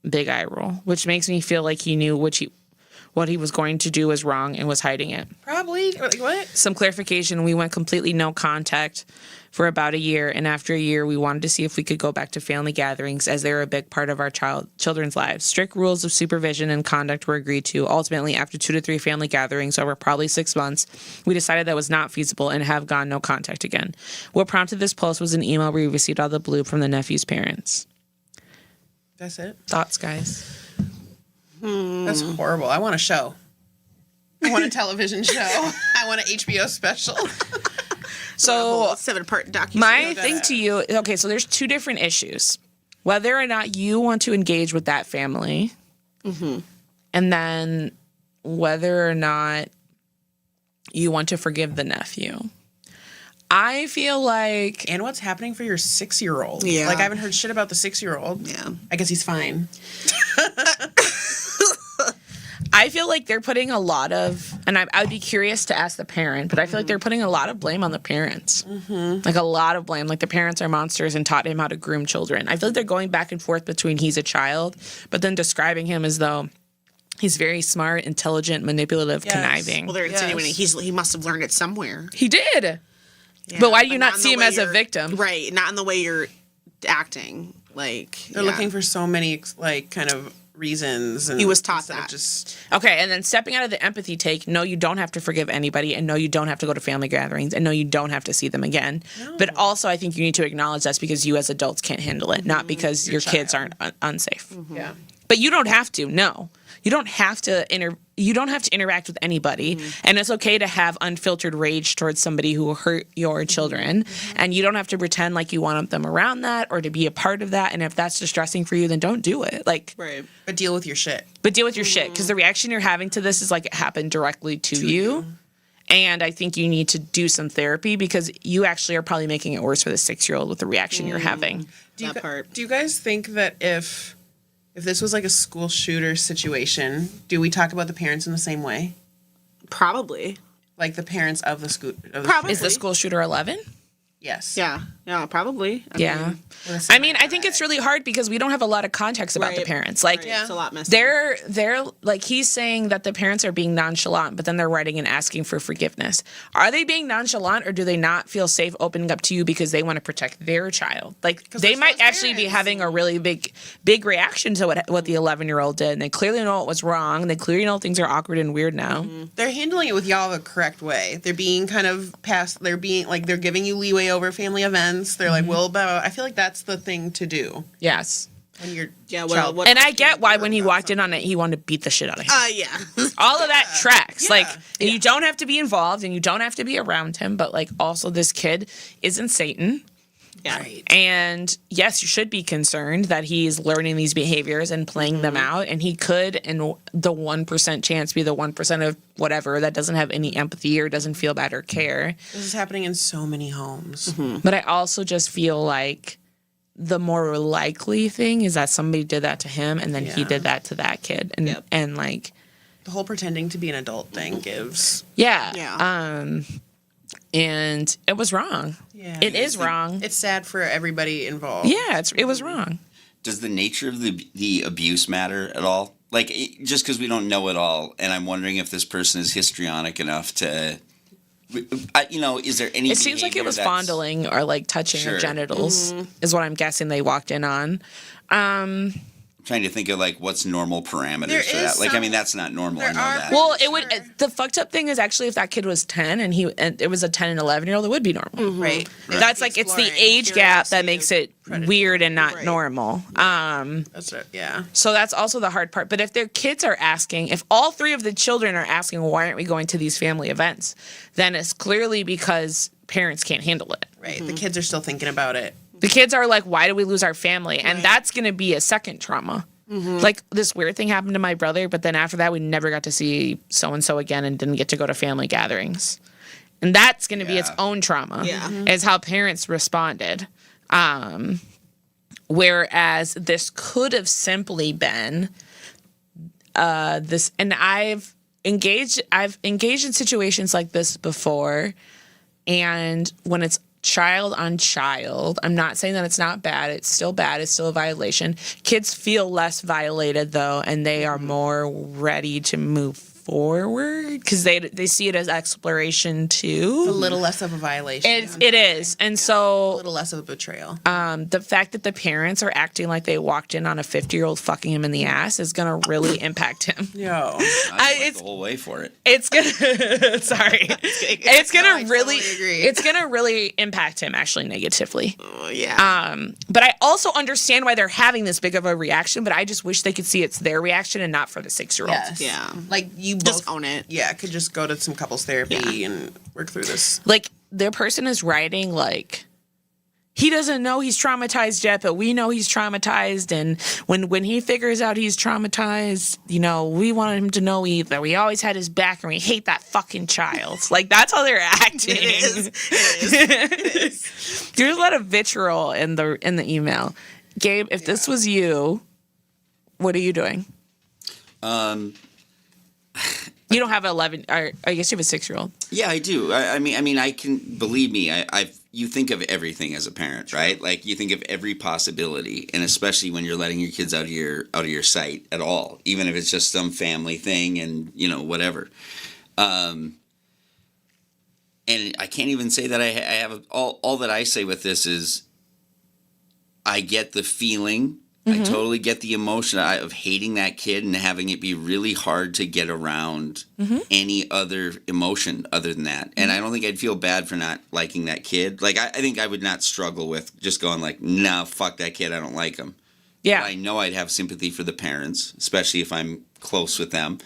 Big eye roll, which makes me feel like he knew what he was going to do was wrong and was hiding it. Probably. Like, what? Some clarification, we went completely no contact for about a year, and after a year, we wanted to see if we could go back to family gatherings as they were a big part of our children's lives. Strict rules of supervision and conduct were agreed to. Ultimately, after 2 to 3 family gatherings over probably 6 months, we decided that was not feasible and have gone no contact again. What prompted this post was an email we received out of the blue from the nephew's parents. That's it? Thoughts, guys? That's horrible. I want a show. I want a television show. I want an HBO special. So, 7-part documentary. my thing to you, okay, so there's 2 different issues. Whether or not you want to engage with that family and then whether or not you want to forgive the nephew. I feel like... And what's happening for your 6-year-old? Yeah. Like, I haven't heard shit about the 6-year-old. Yeah. I guess he's fine. I feel like they're putting a lot of, and I'd be curious to ask the parent, but I feel like they're putting a lot of blame on the parents. Like a lot of blame. Like the parents are monsters and taught him how to groom children. I feel like they're going back and forth between he's a child, but then describing him as though he's very smart, intelligent, manipulative, Yes. conniving. Well, they're insinuating he must have learned it somewhere. He did. Yeah, But why do you not in see the him way as a you're- victim? Right, not in the way you're acting. Like They're looking for so many, like, kind of reasons. And He was taught instead of that. Just Okay, and then stepping out of the empathy take, no, you don't have to forgive anybody, and no, you don't have to go to family gatherings, and no, you don't have to see them again. But also, I think you need to acknowledge that's because you as adults can't handle it, not because your kids aren't unsafe. yeah. But you don't have to. No, you don't have to You don't have to interact with anybody, and it's okay to have unfiltered rage towards somebody who hurt your children, and you don't have to pretend like you want them around that or to be a part of that. And if that's distressing for you, then don't do it. Like, right. But deal with your shit. but deal with your shit, because the reaction you're having to this is like it happened directly to you. And I think you need to do some therapy because you actually are probably making it worse for the 6-year-old with the reaction you're having. That part. Do you guys think that if this was like a school shooter situation, do we talk about the parents in the same way? Probably. Like the parents of the school? Probably. Is the school shooter 11? Yes. Yeah. Yeah. Probably. Yeah. I mean, I think it's really hard because we don't have a lot of context about the Right. parents. Like, Right. It's a lot messy. they're like, he's saying that the parents are being nonchalant, but then they're writing and asking for forgiveness. Are they being nonchalant, or do they not feel safe opening up to you because they want to protect their child? Like, they they're might close actually be parents. having a really big reaction to what the 11-year-old did, and they clearly know what was wrong. They clearly know things are awkward and weird now. They're handling it with y'all the correct way. They're being kind of they're being like, they're giving you leeway over family events. They're like, well, I feel like that's the thing to do Yes. when you're Yeah. child. What? And I get why when he walked in on it, he wanted to beat the shit out of him. Yeah. All of that tracks. Yeah. Like, and you don't have to be involved and you don't have to be around him, but like, also this kid isn't Satan. Yeah. Right. And yes, you should be concerned that he's learning these behaviors and playing them out. And he could, in the 1% chance, be the 1% of whatever that doesn't have any empathy or doesn't feel bad or care. This is happening in so many homes. But I also just feel like the more likely thing is that somebody did that to him and then he Yeah. did that to that kid. And, Yep. and like, The whole pretending to be an adult thing gives. yeah. Yeah. And it was wrong. Yeah. It is wrong. It's sad for everybody involved. Yeah, it was wrong. Does the nature of the abuse matter at all? Like, just because we don't know it all, and I'm wondering if this person is histrionic enough to, is there any? It seems like it behavior was that's- fondling or like touching Sure. her genitals is what I'm guessing they walked in on. Trying to think of like what's normal parameters There for is that. Like, I some- mean, that's not normal. I there know are that. Well, Sure. it would. The fucked up thing is actually if that kid was 10 and it was a 10 and 11-year-old, it would be normal. Right. That's like it's the Exploring age gap that curiosity makes of it predator. weird and not Right. normal. That's it. Yeah. So that's also the hard part. But if their kids are asking, if all 3 of the children are asking, why aren't we going to these family events? Then it's clearly because parents can't handle it. Right. The kids are still thinking about it. The kids are like, why do we lose our family? And that's going to be a second trauma. Like, this weird thing happened to my brother, but then after that, we never got to see so-and-so again and didn't get to go to family gatherings. And that's going to be its Yeah. own trauma, Yeah. is how parents responded. Whereas this could have simply been this, and I've engaged in situations like this before, and when it's child on child, I'm not saying that it's not bad. It's still bad. It's still a violation. Kids feel less violated though, and they are more ready to move forward because they see it as exploration A too. little less of a violation. It is, and a so little less of a betrayal. the fact that the parents are acting like they walked in on a 50-year-old fucking him in the ass is gonna really impact him. Yo. I went it's- the whole way for it. It's gonna sorry. It's gonna I really totally agree. it's gonna really impact him actually negatively. Oh, yeah. But I also understand why they're having this big of a reaction, but I just wish they could see it's their reaction and not for the 6-year-old. Yes. Yeah. Like you Just both own it. Yeah, could just go to some couples therapy Yeah. and work through this. Like their person is writing like he doesn't know he's traumatized yet, but we know he's traumatized. And when he figures out he's traumatized, you know, we want him to know that we always had his back and we hate that fucking child. Like, that's how they're acting. It is. There's a lot of vitriol in the email. Gabe, if this was you, what are you doing? You don't have 11, or I guess you have a 6-year-old. Yeah, I do. I mean, I can, believe me, you think of everything as a parent, right? Like, you think of every possibility, and especially when you're letting your kids out of your sight at all, even if it's just some family thing and, you know, whatever. And I can't even say that I have all that I say with this is I get the feeling. I totally get the emotion of hating that kid and having it be really hard to get around any other emotion other than that. And I don't think I'd feel bad for not liking that kid. Like, I think I would not struggle with just going like, no, fuck that kid, I don't like him. Yeah. But I know I'd have sympathy for the parents, especially if I'm close with them.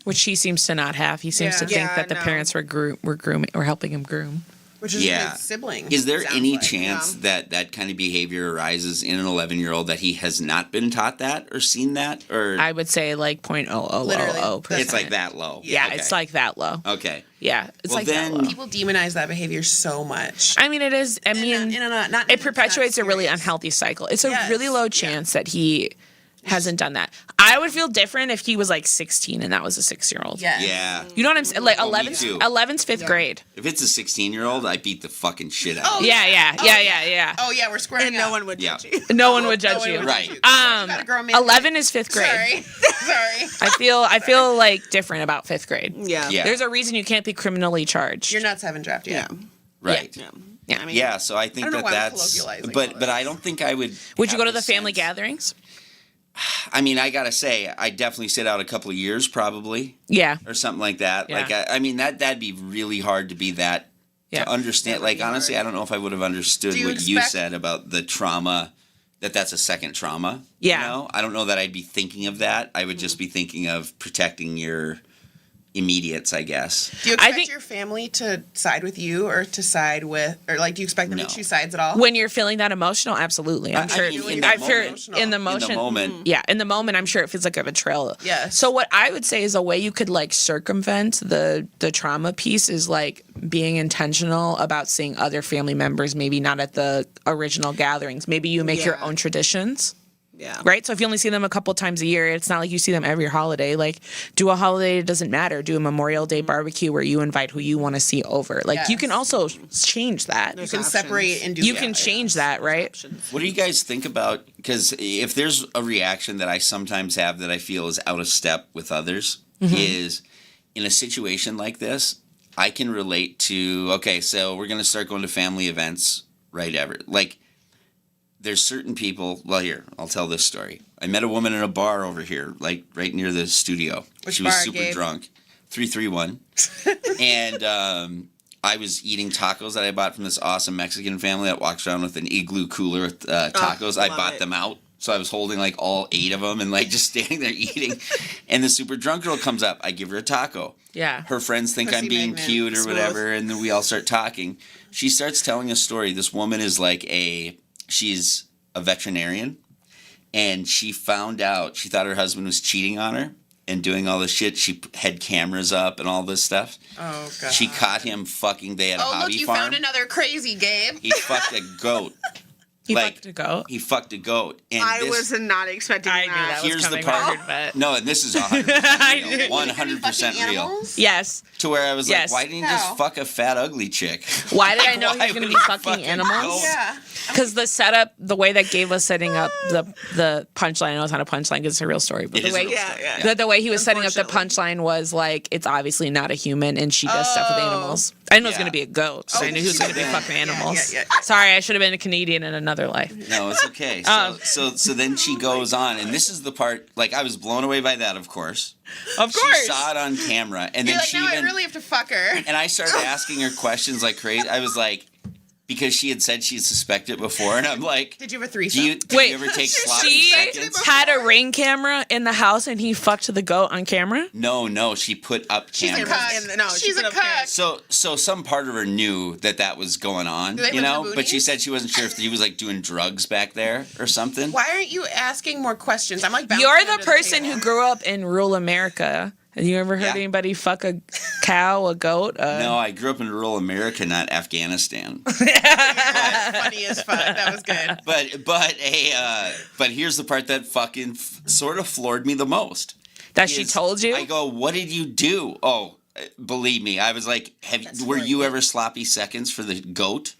Which he seems to not have. He seems to think that the parents were grooming or helping him groom. Which is his sibling. Is there any chance that kind of behavior arises in an 11-year-old that he has not been taught that or seen that? Or I would say like 0.0000%. It's like that low. Yeah, Okay. it's like that low. Okay. Yeah, it's Well, like that low. People demonize that behavior so much. I mean, it is. I mean, it perpetuates a really unhealthy cycle. It's a really low chance that he hasn't done that. I would feel different if he was like 16 and that was a 6-year-old. Yeah. You know what I'm saying? Like Oh, me 11's too. 5th grade. If it's a 16-year-old, I beat the fucking shit out. Oh, of Yeah. Oh, yeah, we're squaring And up. no one would judge you. No one would judge you. Right. Gotta grow a man. 11 is 5th grade. Sorry. I feel like different about 5th grade. Yeah. Yeah. There's a reason you can't be criminally charged. Your nuts haven't drafted yet. Right. Yeah. Yeah. I mean, Yeah, so I think I don't know why I'm that's colloquializing but all but I don't think I would. Would you have go to the family sense. gatherings? I mean, I gotta say, I'd definitely sit out a couple of years, probably, Yeah. or something like that. Yeah. Like, I mean, that'd be really hard to be that Yeah. to understand. Like, honestly, I don't know if I would have understood Do you what you expect- said about the trauma. That's a second trauma. Yeah. You know? I don't know that I'd be thinking of that. I would just be thinking of protecting your immediates, I guess. Do you expect think- your family to side with you or to side with, or like, do you expect them No. to choose sides at all? When you're feeling that emotional, absolutely. I'm I sure. mean, in the I'm sure moment. in the motion. In the moment. Yeah, in the moment, I'm sure it feels like a betrayal. Yes. So what I would say is a way you could like circumvent the trauma piece is like being intentional about seeing other family members, maybe not at the original gatherings. Maybe you make your Yeah. own traditions. Yeah. Right? So if you only see them a couple times a year, it's not like you see them every holiday. Like, do a holiday, it doesn't matter. Do a Memorial Day barbecue where you invite who you want to see over. Like, you can Yes. also change that. You can separate and do You can change that, right? What do you guys think about? Because if there's a reaction that I sometimes have that I feel is out of step with others, is in a situation like this, I can relate to, okay, so we're going to start going to family events, right? Like, there's certain people, well, here, I'll tell this story. I met a woman in a bar over here, like right near the studio. Which she was bar, super Gabe? drunk. 331. And I was eating tacos that I bought from this awesome Mexican family that walks around with an igloo cooler with tacos. I love bought it. them out. So I was holding like all 8 of them and like just standing there eating. And the super drunk girl comes up. I give her a taco. Yeah. Her friends think Pussy I'm being magnet. cute or Smooth. whatever. And then we all start talking. She starts telling a story. This woman is like she's a veterinarian. And she found out, she thought her husband was cheating on her and doing all this shit. She had cameras up and all this stuff. Oh, God. She caught him fucking, they had a Oh, hobby look, you farm. found another crazy, Gabe. He fucked a goat. He like, fucked a goat. He fucked a goat. And I this, was not expecting I knew that that. was Here's the coming. part. I heard that. No, and this is 100% real. 100% real. Yes. To where I was Yes. like, why didn't you How? just fuck a fat, ugly chick? Why did I know he Why was going to would be you fucking fucking animals? go? Yeah. Because the setup, the way that Gabe was setting up the punchline, I know it's not a punchline because it's a real story, but It the is a way, real story. Yeah. the way he was setting up the Unfortunately. punchline was like, it's obviously not a human and she does stuff with animals. I didn't know it was Yeah. going to be a goat, so I knew he was going to be fucking animals. yeah. Sorry, I should have been a Canadian in another life. No, it's okay. So then she goes on, and this is the part, like, I was blown away by that, of course. Of She course. saw it on camera, and You're then like, she no, I even... really have to fuck her. And I started asking her questions like crazy. I was like, because she had said she'd suspected before, and I'm like, Did you have a threesome? Did Wait, you ever take sloppy she seconds? had a ring camera in the house and he fucked the goat on camera? No, she put up She's a cameras. cuck. No, She's she a put up cuck. So some part of her knew that was going on, Do they you live in know, the but she boonies? said she wasn't sure if he was like doing drugs back there or something. Why aren't you asking more questions? I'm like, bouncing You're under the person table. who grew up in rural America. Have you ever heard Yeah. anybody fuck a cow, a goat? No, I grew up in rural America, not Afghanistan. Funny as fuck. That was good. But here's the part that fucking sort of floored me the most. That she is told you? I go, what did you do? Oh, believe me, I was like, were you ever sloppy seconds for the goat?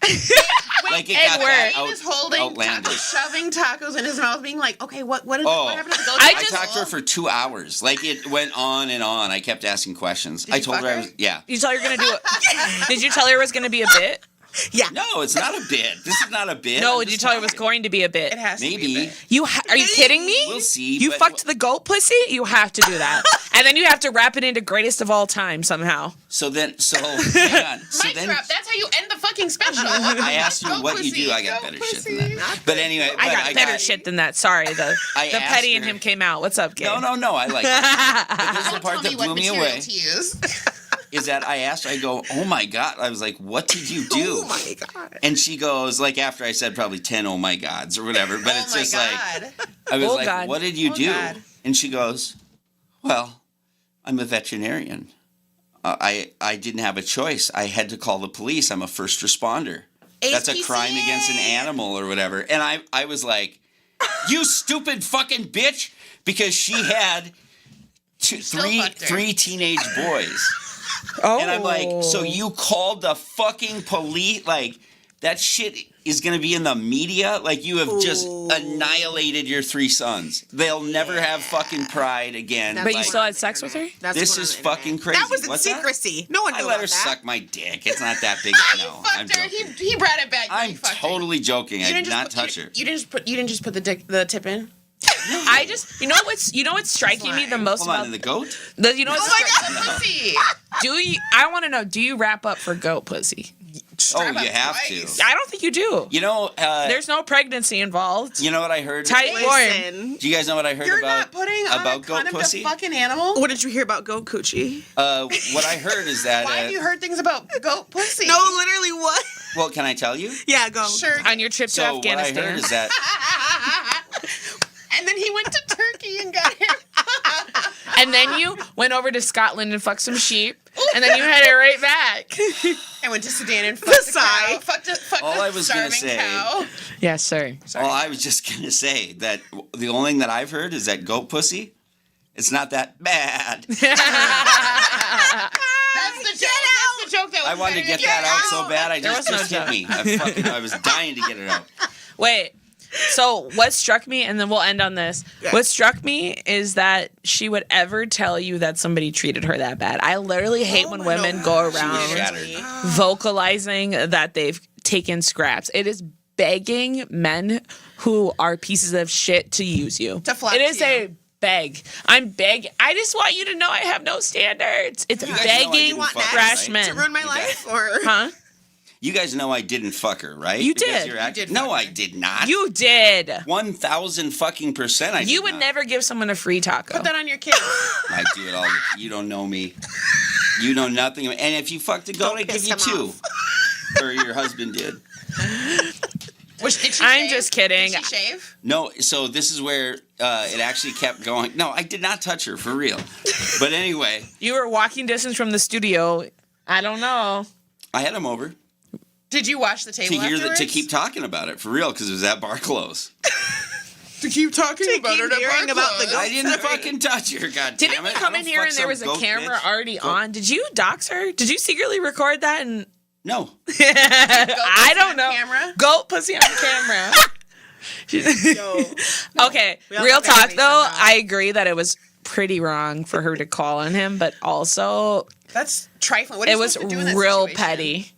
Like it got that He was holding, outlandish. shoving tacos in his mouth, being like, "Okay, what happened to the goat?" I talked to her for 2 hours. Like it went on and on. I kept asking questions. I told fuck her I her? was yeah. You tell her you're gonna do it. Did you tell her it was gonna be a bit? Yeah. No, it's not a bit. This is not a bit. No, I'm did you just tell her it was talking. going to be a bit? It has to be. Maybe. a bit. Are you kidding me? We'll see. You but- fucked the goat pussy? You have to do that. And then you have to wrap it into greatest of all time somehow. So hang on. So Mic then drop. That's how you end the fucking special. I asked her Goat what you pussy, do. I got goat better shit pussy. than that. But anyway, I got better shit than that. Sorry. The I asked petty in her- him came out. What's up, Gabe? No. I like it. But this is the Don't part tell that me blew what me material away. to use. Is that I asked her, I go, oh my God. I was like, what did you do? Oh my God. And she goes, like, after I said probably 10 oh my gods or whatever, but Oh it's my just God. like, I was Oh like, God. what did you Oh do? God. And she goes, well, I'm a veterinarian. I didn't have a choice. I had to call the police. I'm a first responder. That's a crime ASPCA. against an animal or whatever. And I was like, you stupid fucking bitch, because she had Still fucked her. three teenage boys. Oh. And I'm like, so you called the fucking police? Like, that shit is going to be in the media? Like, you have just annihilated your 3 sons. They'll never have fucking pride again. But you Like, still had sex with her? That's this going on is the internet. fucking crazy. That was in What's that? secrecy. No one knew I let about her that. suck my dick. It's not that big. You No, I'm fucked her. joking. He brought it back. I'm You fucked her. totally joking. I You did didn't not just touch put, her. You didn't just put the tip in. I just, you know what's striking me the most Hold on, about and the goat? you know what's Oh my God, pussy. do you? I want to know, do you wrap up for goat pussy? Oh, up you have twice. to. I don't think you do. You know, There's no pregnancy involved. you know what I heard? Tight warm. Listen, Do you guys know what I heard You're about not putting on a goat condom pussy? to fucking animal. what did you hear about goat coochie? What I heard is that. Why have you heard things about goat pussy? No, literally what? Well, can I tell you? Yeah, go. Sure. On your trip to So what I Afghanistan. heard is that And then he went to Turkey and got him. And then you went over to Scotland and fucked some sheep. And then you headed right back. I went to Sudan and fucked a cow. Sigh. Fucked All a I was gonna starving say- cow. Yes, sir. Well, I was just gonna say that the only thing that I've heard is that goat pussy, it's not that bad. That's the joke. That's the joke that was I wanted to get that out so bad. I just was no hit me. I was dying to get it out. Wait. So what struck me, and then we'll end on this. Yeah. What struck me is that she would ever tell you that somebody treated her that bad. I literally hate when women go She was around shattered. vocalizing that they've taken scraps. It is begging men who are pieces of shit to use you. To flex It is you. a beg. I'm begging. I just want you to know I have no standards. It's guys know I begging didn't fuck her, trash right? men. To ruin my life? Or Huh? You guys know I didn't fuck her, right? You Because did. you're You act- did no, fuck I her. did not. You did. 1,000 fucking percent. I did You would not. never give someone a free taco. Put that on your kids. I do it all. You don't know me. You know nothing. And if you fucked a goat, Don't I'd give piss you him 2. Or your husband did. Did she I'm shave? just kidding. Did she shave? No, so this is where it actually kept going. No, I did not touch her, for real. But anyway, You were walking distance from the studio. I don't know. I had him over Did you wash the table afterwards? to keep talking about it, for real, because it was at bar close. To keep talking about keep it at hearing bar about the close. goat. I didn't fucking touch her, god Didn't damn we it. come I in don't here fuck and there some was a goat camera bitch. already on? Did you dox her? Did you secretly record that? And No. I don't on know. camera? Goat pussy on camera. Yo. Okay, We all real have to talk have though. somehow. I agree that it was pretty wrong for her to call on him, but also That's trifling. What are it you was supposed to do in that real situation? petty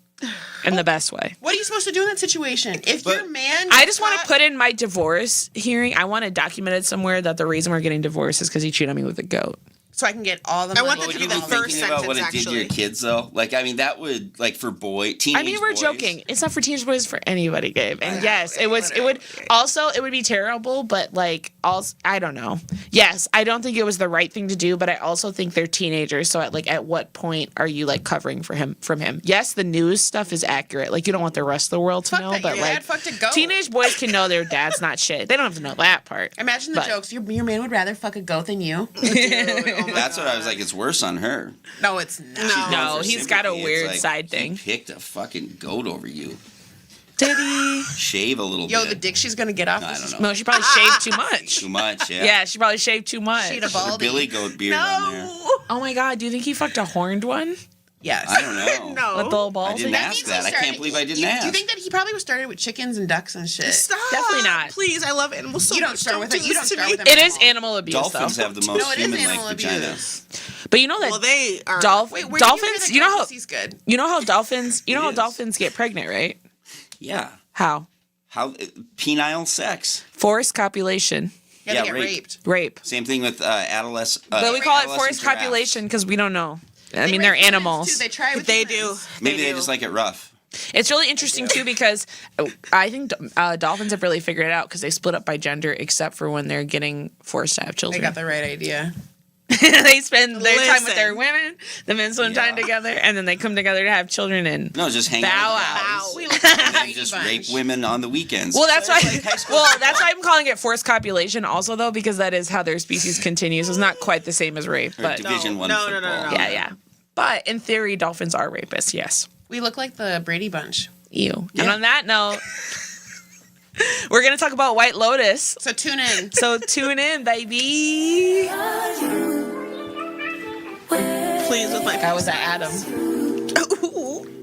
in the best way. What are you supposed to do in that situation? If But- your man, I just want to caught- put in my divorce hearing. I want it documented somewhere that the reason we're getting divorced is because he cheated on me with a goat. So I can get all the I money. want that Would to be you the be first thinking about what it sentence, did to your actually. kids, though? Like, I mean, that would, like, for teenage I mean, we're boys. joking. It's not for teenage boys, for anybody, Gabe. And know, yes, it would also, it would be terrible, but like, also, I don't know. Yes, I don't think it was the right thing to do, but I also think they're teenagers. So at what point are you like covering from him? Yes, the news stuff is accurate. Like, you don't want the rest of the world to Fuck know, that, but your like, dad fucked a goat. teenage boys can know their dad's not shit. They don't have to know that part. Imagine the But- jokes. Your man would rather fuck a goat than you. That's what I was like. It's worse on her. No, it's not. No, For he's got a sympathy, it's weird like, side thing. He picked a fucking goat over you. Did he? Shave a little Yo, bit. the dick she's gonna get off. I this don't is- know. No, she probably shaved too much. Too much, yeah. Yeah, she probably shaved too much. She'd have Put a baldy. billy goat beard on there. Oh my god, do you think he fucked a horned one? Yes. I don't know. No. With the little balls? I didn't again? ask means he that. I started- can't believe I didn't Do ask. you think that he probably was started with chickens and ducks and shit? Stop. Definitely not. Please, I love animals so You don't much. start with do it. You this don't to start me. with them. It is animal abuse, Dolphins though. have the most No, it is human-like animal vagina. abuse. But you know that Well, they are. Wait, where dolphins. Do You know how pussy's good. you know how dolphins. You know It how is. dolphins get pregnant, right? Yeah. How? How penile sex. Forced copulation, Yeah, Yeah, they get rape. raped. rape. Same thing with adolescent. But we call it adolescent forced giraffes. copulation because we don't know. I They mean, they're rape humans, animals. too. They try with They humans. do. Maybe they do. just like it rough. It's really interesting too because I think dolphins have really figured it out because they split up by gender except for when they're getting forced to have They children. got the right idea. They spend their time with their Listen. women. The men spend time Yeah. together, and then they come together to have children. And No, just hang Bow out. with out. guys. We look like a And then Brady just bunch. rape women on the weekends. well, that's So why. it's like high school Well, football. that's why I'm calling it forced copulation. Also, though, because that is how their species continues. It's not quite the same as rape, Or but Division One No, no, football. no, no. yeah. But in theory, dolphins are rapists. Yes. We look like the Brady Bunch. Ew. Yeah. And on that note, we're gonna talk about White Lotus. So tune in. So tune in, baby. Please, with my. That was at Adam. Ooh.